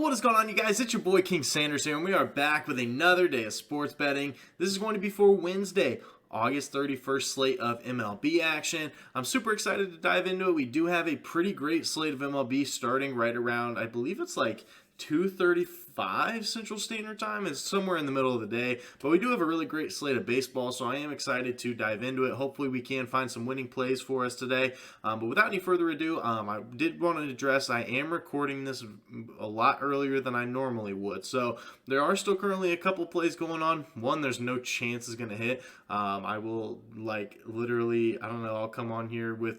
What is going on, you guys? It's your boy King Sanders here, and we are back with another day of sports betting. This is going to be for Wednesday, August 31st slate of MLB action. I'm super excited to dive into it. We do have a pretty great slate of MLB starting right around, I believe it's like 2:35 Central Standard Time. It's somewhere in the middle of the day, but we do have a really great slate of baseball, so I am excited to dive into it. Hopefully we can find some winning plays for us today, but without any further ado, I did want to address I am recording this a lot earlier than I normally would, so there are still currently a couple plays going on. One, there's no chance is going to hit. I will, like, literally, I don't know, I'll come on here with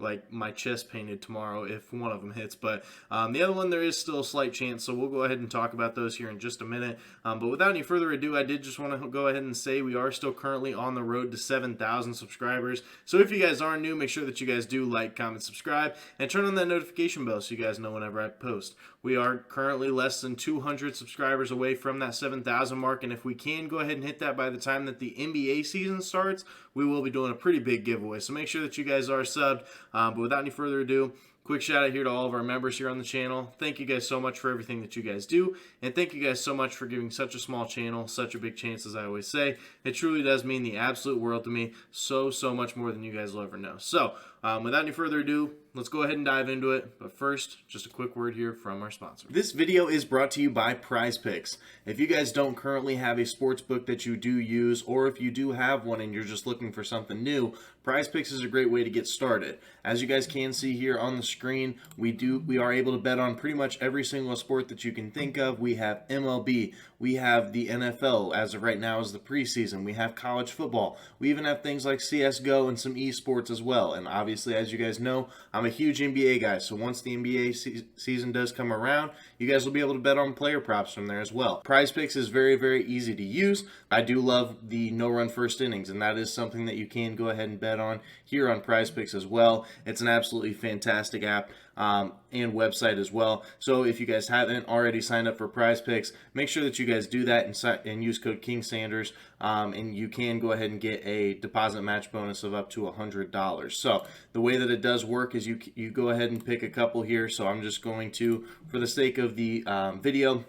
like my chest painted tomorrow if one of them hits, but the other one there is still a slight chance, so we'll go ahead and talk about those here in just a minute. But without any further ado, I did just want to go ahead and say we are still currently on the road to 7,000 subscribers. So if you guys are new, make sure that you guys do like, comment, subscribe, and turn on that notification bell so you guys know whenever I post. We are currently less than 200 subscribers away from that 7,000 mark, and if we can go ahead and hit that by the time that the NBA season starts, we will be doing a pretty big giveaway. So make sure that you guys are subbed. But without any further ado, quick shout out here to all of our members here on the channel. Thank you guys so much for everything that you guys do, and thank you guys so much for giving such a small channel such a big chance, as I always say. It truly does mean the absolute world to me, so much more than you guys will ever know. So without any further ado, let's go ahead and dive into it. But first, just a quick word here from our sponsor. This video is brought to you by PrizePicks. If you guys don't currently have a sports book that you do use, or if you do have one and you're just looking for something new, PrizePicks is a great way to get started. As you guys can see here on the screen, we are able to bet on pretty much every single sport that you can think of. We have MLB, we have the NFL, as of right now is the preseason, we have college football, we even have things like CSGO and some esports as well. And obviously, as you guys know, I'm a huge NBA guy, so once the NBA season does come around, you guys will be able to bet on player props from there as well. PrizePicks is very easy to use. I do love the no-run first innings, and that is something that you can go ahead and bet on here on PrizePicks as well. It's an absolutely fantastic app and website as well. So if you guys haven't already signed up for PrizePicks, make sure that you guys do that and use code KingSanders, and you can go ahead and get a deposit match bonus of up to $100. So the way that it does work is you go ahead and pick a couple here. So I'm just going to, for the sake of the video,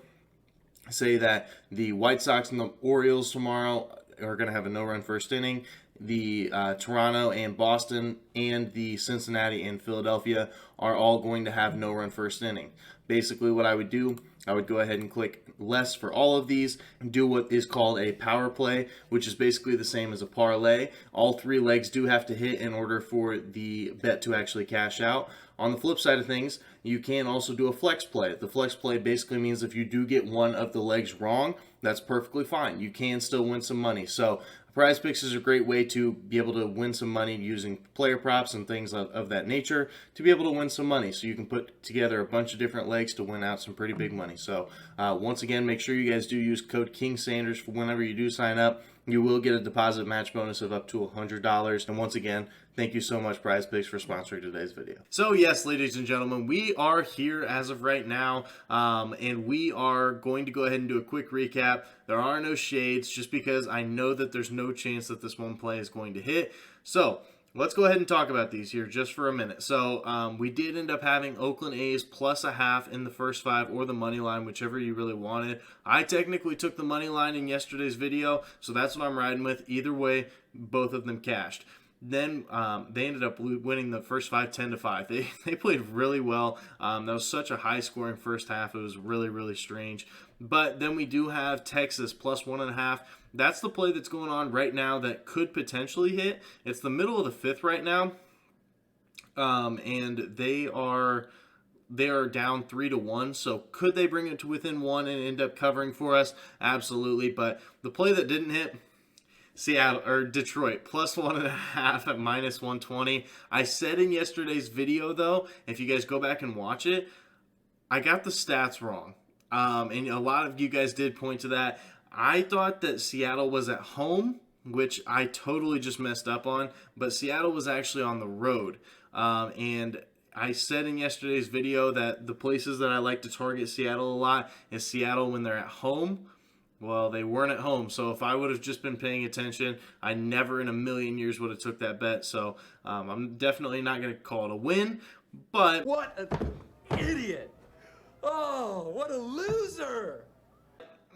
say that the White Sox and the Orioles tomorrow are going to have a no-run first inning. The Toronto and Boston and the Cincinnati and Philadelphia are all going to have no-run first inning. Basically what I would do, I would go ahead and click less for all of these and do what is called a power play, which is basically the same as a parlay. All three legs do have to hit in order for the bet to actually cash out. On the flip side of things, you can also do a flex play. The flex play basically means if you do get one of the legs wrong, that's perfectly fine. You can still win some money. So PrizePicks is a great way to be able to win some money using player props and things of that nature to be able to win some money. So you can put together a bunch of different legs to win out some pretty big money. So once again, make sure you guys do use code KingSanders for whenever you do sign up. You will get a deposit match bonus of up to $100. And once again, thank you so much, PrizePicks, for sponsoring today's video. So yes, ladies and gentlemen, we are here as of right now, and we are going to go ahead and do a quick recap. There are no shades, just because I know that there's no chance that this one play is going to hit. So let's go ahead and talk about these here just for a minute. So we did end up having Oakland A's plus a half in the first five, or the money line, whichever you really wanted. I technically took the money line in yesterday's video, so that's what I'm riding with. Either way, both of them cashed. Then they ended up winning the first five 10-5. They played really well. That was such a high-scoring first half. It was really strange. But then we do have Texas plus 1.5. That's the play that's going on right now that could potentially hit. It's the middle of the fifth right now, and they are down 3-1. So could they bring it to within one and end up covering for us? Absolutely. But the play that didn't hit, Detroit plus 1.5 at minus 120. I said in yesterday's video, though, if you guys go back and watch it, I got the stats wrong. And a lot of you guys did point to that. I thought that Seattle was at home, which I totally just messed up on, but Seattle was actually on the road. And I said in yesterday's video that the places that I like to target Seattle a lot is Seattle when they're at home. Well, they weren't at home, so if I would have just been paying attention, I never in a million years would have took that bet. So I'm definitely not going to call it a win, but what an idiot! Oh, what a loser!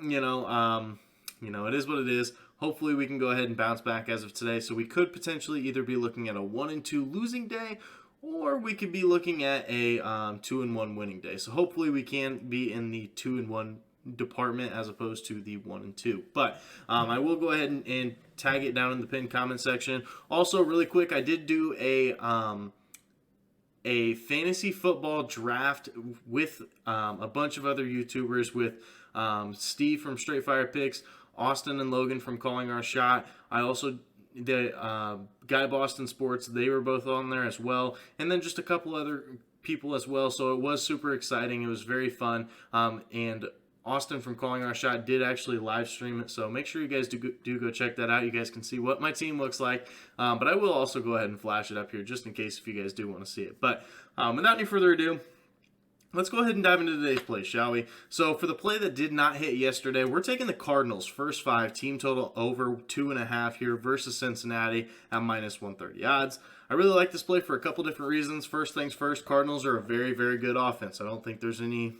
It is what it is. Hopefully, we can go ahead and bounce back as of today. So we could potentially either be looking at a 1-2 losing day, or we could be looking at a 2-1 winning day. So hopefully, we can be in the 2-1 department as opposed to the 1-2. But I will go ahead and tag it down in the pinned comment section. Also, really quick, I did do a fantasy football draft with a bunch of other YouTubers, with Steve from Straight Fire Picks, Austin and Logan from Calling Our Shot. I also did Guy Boston Sports. They were both on there as well. And then just a couple other people as well. So it was super exciting. It was very fun. And Austin from Calling Our Shot did actually live stream it, so make sure you guys do go check that out. You guys can see what my team looks like, but I will also go ahead and flash it up here just in case if you guys do want to see it. But without any further ado, let's go ahead and dive into today's play, shall we? So for the play that did not hit yesterday, we're taking the Cardinals first 5 team total over 2.5 here versus Cincinnati at minus 130 odds. I really like this play for a couple different reasons. First things first, Cardinals are a very, very good offense. I don't think there's any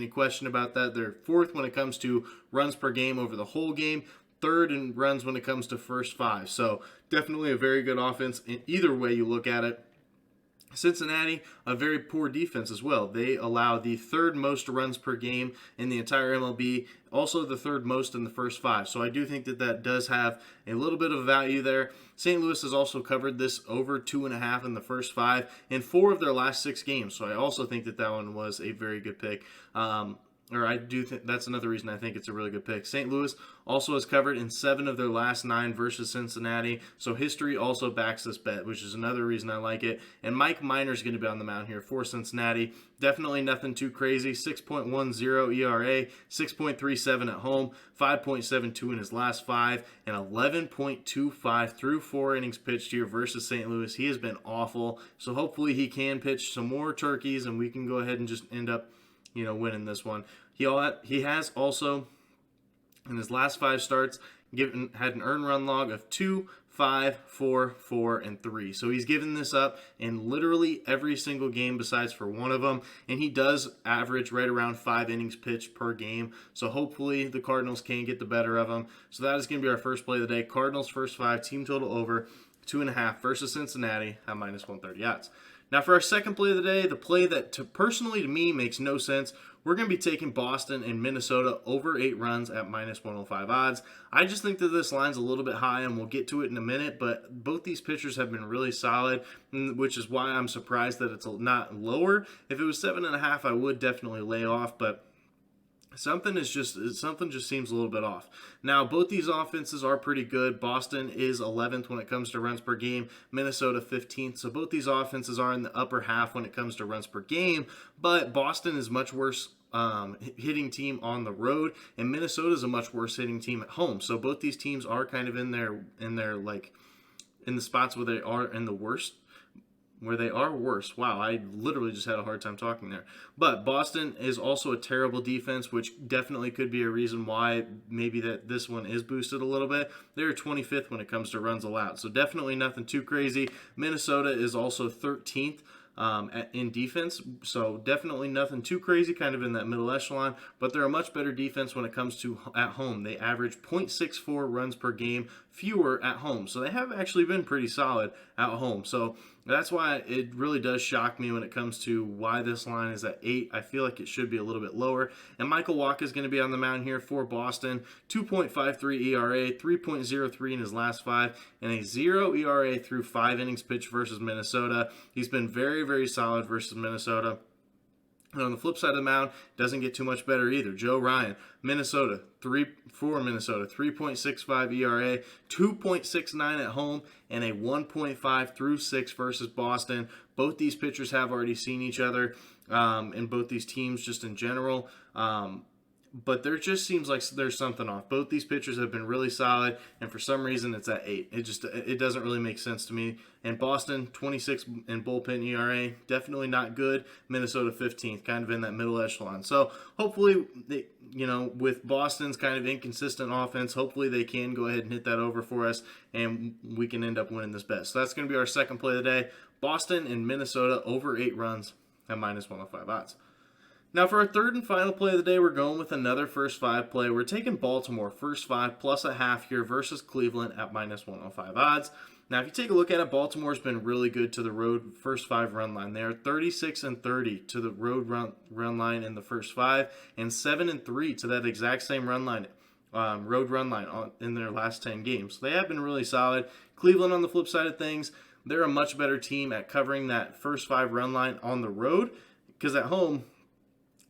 question about that. They're 4th when it comes to runs per game over the whole game, 3rd in runs when it comes to first 5. So definitely a very good offense in either way you look at it. Cincinnati, a very poor defense as well. They allow the 3rd most runs per game in the entire MLB, also the 3rd most in the first 5. So I do think that does have a little bit of value there. St. Louis has also covered this over 2.5 in the first 5 in 4 of their last 6 games. So I also think that one was a very good pick. I do think that's another reason I think it's a really good pick. St. Louis also has covered in 7 of their last 9 versus Cincinnati, so history also backs this bet, which is another reason I like it. And Mike Minor's going to be on the mound here for Cincinnati. Definitely nothing too crazy. 6.10 ERA, 6.37 at home, 5.72 in his last 5, and 11.25 through 4 innings pitched here versus St. Louis. He has been awful, so hopefully he can pitch some more turkeys, and we can go ahead and just end up winning this one. He has also, in his last 5 starts, had an earned run log of 2, 5, 4, 4, and 3. So he's given this up in literally every single game besides for one of them, and he does average right around 5 innings pitched per game. So hopefully the Cardinals can get the better of him. So that is going to be our first play of the day. Cardinals first 5, team total over 2.5 versus Cincinnati at minus 130 odds. Now for our second play of the day, the play that personally to me makes no sense, we're going to be taking Boston and Minnesota over 8 runs at minus 105 odds. I just think that this line's a little bit high, and we'll get to it in a minute, but both these pitchers have been really solid, which is why I'm surprised that it's not lower. If it was 7.5, I would definitely lay off, but something just seems a little bit off. Now, both these offenses are pretty good. Boston is 11th when it comes to runs per game, Minnesota 15th. So both these offenses are in the upper half when it comes to runs per game, but Boston is much worse hitting team on the road, and Minnesota is a much worse hitting team at home. So both these teams are kind of in the spots where they are in the worst. Where they are worse. Wow, I literally just had a hard time talking there. But Boston is also a terrible defense, which definitely could be a reason why maybe that this one is boosted a little bit. They're 25th when it comes to runs allowed, so definitely nothing too crazy. Minnesota is also 13th in defense, so definitely nothing too crazy, kind of in that middle echelon, but they're a much better defense when it comes to at home. They average 0.64 runs per game fewer at home, so they have actually been pretty solid at home. So that's why it really does shock me when it comes to why this line is at 8. I feel like it should be a little bit lower. And Michael Wacha is going to be on the mound here for Boston. 2.53 ERA, 3.03 in his last 5, and a 0 ERA through 5 innings pitched versus Minnesota. He's been very, very solid versus Minnesota. And on the flip side of the mound, doesn't get too much better either. Joe Ryan, Minnesota, 3.65 ERA, 2.69 at home, and a 1.5 through 6 versus Boston. Both these pitchers have already seen each other, and both these teams just in general. But there just seems like there's something off. Both these pitchers have been really solid, and for some reason it's at 8. It doesn't really make sense to me. And Boston, 26 in bullpen ERA, definitely not good. Minnesota 15th, kind of in that middle echelon. So hopefully, with Boston's kind of inconsistent offense, hopefully they can go ahead and hit that over for us, and we can end up winning this bet. So that's going to be our second play of the day. Boston and Minnesota over 8 runs at minus 105 odds. Now for our third and final play of the day, we're going with another first five play. We're taking Baltimore first five plus a half here versus Cleveland at minus 105 odds. Now if you take a look at it, Baltimore's been really good to the road first five run line. They are 36-30 to the road run line in the first five, and 7-3 to that exact same run line. Road run line in their last 10 games. So they have been really solid. Cleveland, on the flip side of things, they're a much better team at covering that first five run line on the road, because at home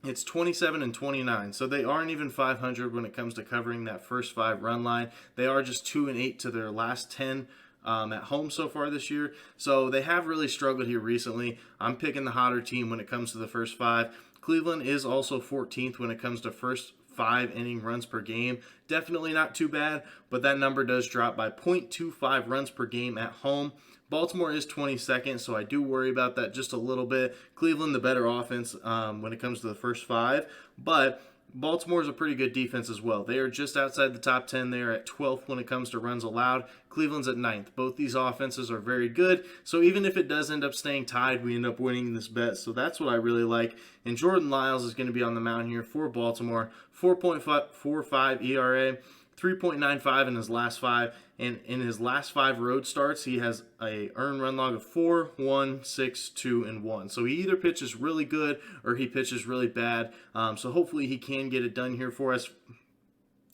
it's 27-29. So they aren't even 500 when it comes to covering that first five run line. They are just 2-8 to their last 10 at home so far this year. So they have really struggled here recently. I'm picking the hotter team when it comes to the first five. Cleveland is also 14th when it comes to first 5 inning runs per game. Definitely not too bad, but that number does drop by 0.25 runs per game at home. Baltimore is 22nd, so I do worry about that just a little bit. Cleveland, the better offense when it comes to the first five, but Baltimore is a pretty good defense as well. They are just outside the top 10 there at 12th when it comes to runs allowed. Cleveland's at 9th. Both these offenses are very good, so even if it does end up staying tied, we end up winning this bet. So that's what I really like. And Jordan Lyles is going to be on the mound here for Baltimore. 4.45 ERA. 3.95 in his last five, and in his last 5 road starts, he has a earned run log of 4, 1, 6, 2, and 1. So he either pitches really good or he pitches really bad. So hopefully he can get it done here for us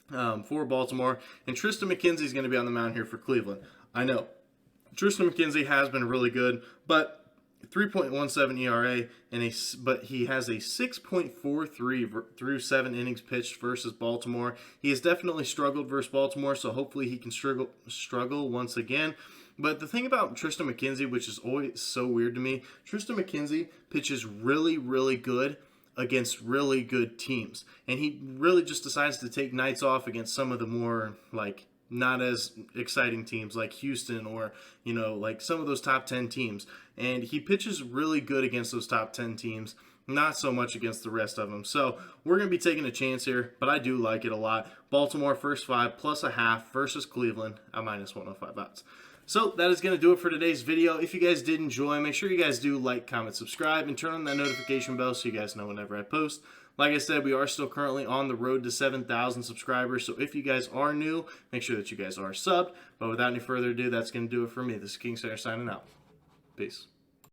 for Baltimore. And Tristan McKenzie is going to be on the mound here for Cleveland. I know Tristan McKenzie has been really good, but 3.17 ERA, but he has a 6.43 through 7 innings pitched versus Baltimore. He has definitely struggled versus Baltimore, so hopefully he can struggle once again. But the thing about Tristan McKenzie, which is always so weird to me, Tristan McKenzie pitches really, really good against really good teams. And he really just decides to take nights off against some of the more, not as exciting teams like Houston or, like some of those top 10 teams. And he pitches really good against those top 10 teams, not so much against the rest of them. So we're going to be taking a chance here, but I do like it a lot. Baltimore first five plus a half versus Cleveland at minus 105 odds. So that is going to do it for today's video. If you guys did enjoy, make sure you guys do like, comment, subscribe, and turn on that notification bell so you guys know whenever I post. Like I said, we are still currently on the road to 7,000 subscribers, so if you guys are new, make sure that you guys are subbed. But without any further ado, that's going to do it for me. This is King Sayer signing out. Peace.